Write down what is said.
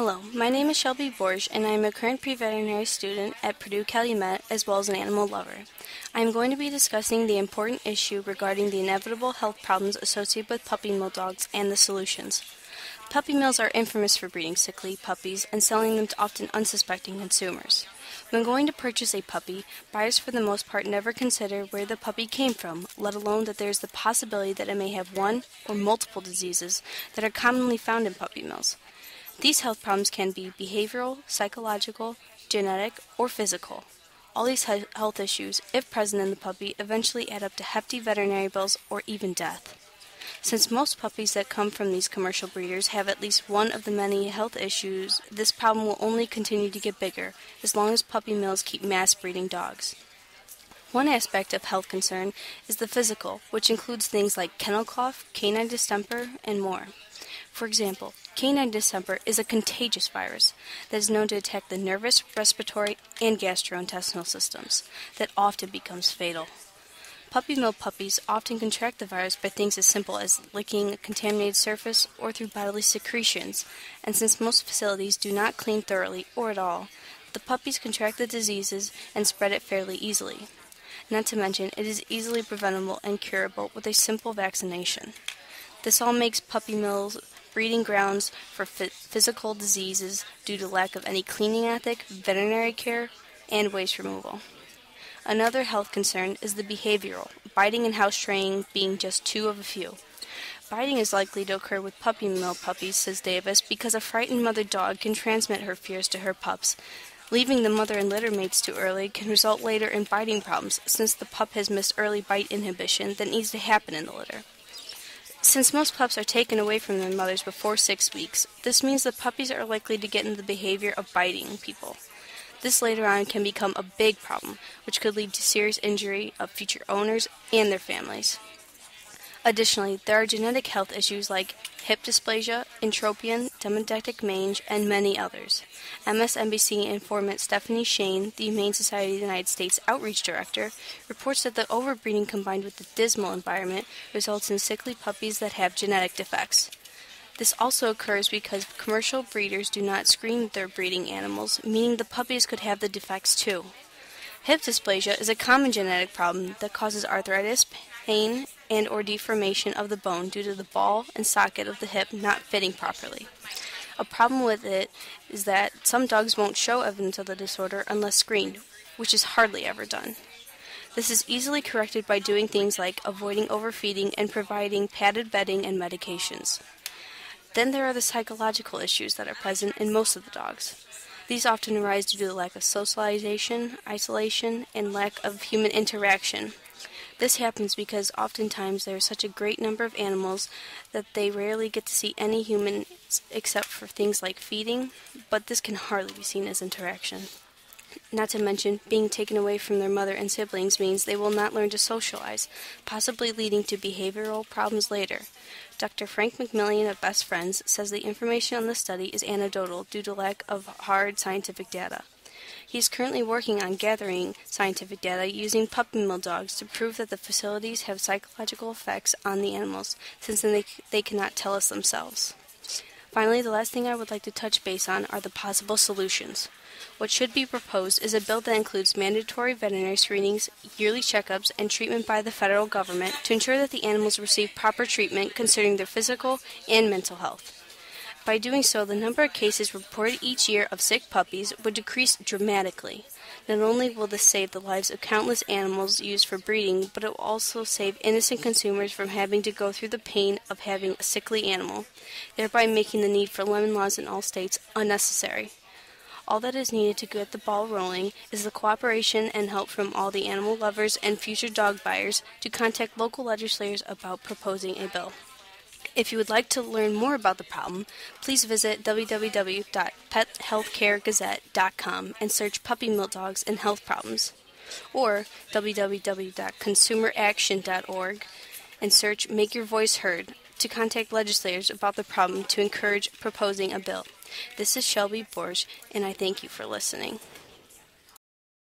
Hello, my name is Shelby Borge, and I am a current pre-veterinary student at Purdue Calumet as well as an animal lover. I am going to be discussing the important issue regarding the inevitable health problems associated with puppy mill dogs and the solutions. Puppy mills are infamous for breeding sickly puppies and selling them to often unsuspecting consumers. When going to purchase a puppy, buyers for the most part never consider where the puppy came from, let alone that there is the possibility that it may have one or multiple diseases that are commonly found in puppy mills. These health problems can be behavioral, psychological, genetic, or physical. All these health issues, if present in the puppy, eventually add up to hefty veterinary bills or even death. Since most puppies that come from these commercial breeders have at least one of the many health issues, this problem will only continue to get bigger as long as puppy mills keep mass breeding dogs. One aspect of health concern is the physical, which includes things like kennel cough, canine distemper, and more. For example, canine distemper is a contagious virus that is known to attack the nervous, respiratory, and gastrointestinal systems that often becomes fatal. Puppy mill puppies often contract the virus by things as simple as licking a contaminated surface or through bodily secretions, and since most facilities do not clean thoroughly or at all, the puppies contract the diseases and spread it fairly easily. Not to mention, it is easily preventable and curable with a simple vaccination. This all makes puppy mills breeding grounds for physical diseases due to lack of any cleaning ethic, veterinary care, and waste removal. Another health concern is the behavioral, biting and house training being just two of a few. Biting is likely to occur with puppy mill puppies, says Davis, because a frightened mother dog can transmit her fears to her pups. Leaving the mother and litter mates too early can result later in biting problems, since the pup has missed early bite inhibition that needs to happen in the litter. Since most pups are taken away from their mothers before 6 weeks, this means the puppies are likely to get into the behavior of biting people. This later on can become a big problem, which could lead to serious injury of future owners and their families. Additionally, there are genetic health issues like hip dysplasia, entropion, demodectic mange, and many others. MSNBC informant Stephanie Shane, the Humane Society of the United States Outreach Director, reports that the overbreeding combined with the dismal environment results in sickly puppies that have genetic defects. This also occurs because commercial breeders do not screen their breeding animals, meaning the puppies could have the defects too. Hip dysplasia is a common genetic problem that causes arthritis, pain, and or deformation of the bone due to the ball and socket of the hip not fitting properly. A problem with it is that some dogs won't show evidence of the disorder unless screened, which is hardly ever done. This is easily corrected by doing things like avoiding overfeeding and providing padded bedding and medications. Then there are the psychological issues that are present in most of the dogs. These often arise due to the lack of socialization, isolation, and lack of human interaction. This happens because oftentimes there is such a great number of animals that they rarely get to see any humans except for things like feeding, but this can hardly be seen as interaction. Not to mention, being taken away from their mother and siblings means they will not learn to socialize, possibly leading to behavioral problems later. Dr. Frank McMillian of Best Friends says the information on the study is anecdotal due to lack of hard scientific data. He is currently working on gathering scientific data using puppy mill dogs to prove that the facilities have psychological effects on the animals, since they cannot tell us themselves. Finally, the last thing I would like to touch base on are the possible solutions. What should be proposed is a bill that includes mandatory veterinary screenings, yearly checkups, and treatment by the federal government to ensure that the animals receive proper treatment considering their physical and mental health. By doing so, the number of cases reported each year of sick puppies would decrease dramatically. Not only will this save the lives of countless animals used for breeding, but it will also save innocent consumers from having to go through the pain of having a sickly animal, thereby making the need for lemon laws in all states unnecessary. All that is needed to get the ball rolling is the cooperation and help from all the animal lovers and future dog buyers to contact local legislators about proposing a bill. If you would like to learn more about the problem, please visit www.pethealthcaregazette.com and search puppy mill dogs and health problems, or www.consumeraction.org and search Make Your Voice Heard to contact legislators about the problem to encourage proposing a bill. This is Shelby Borge, and I thank you for listening.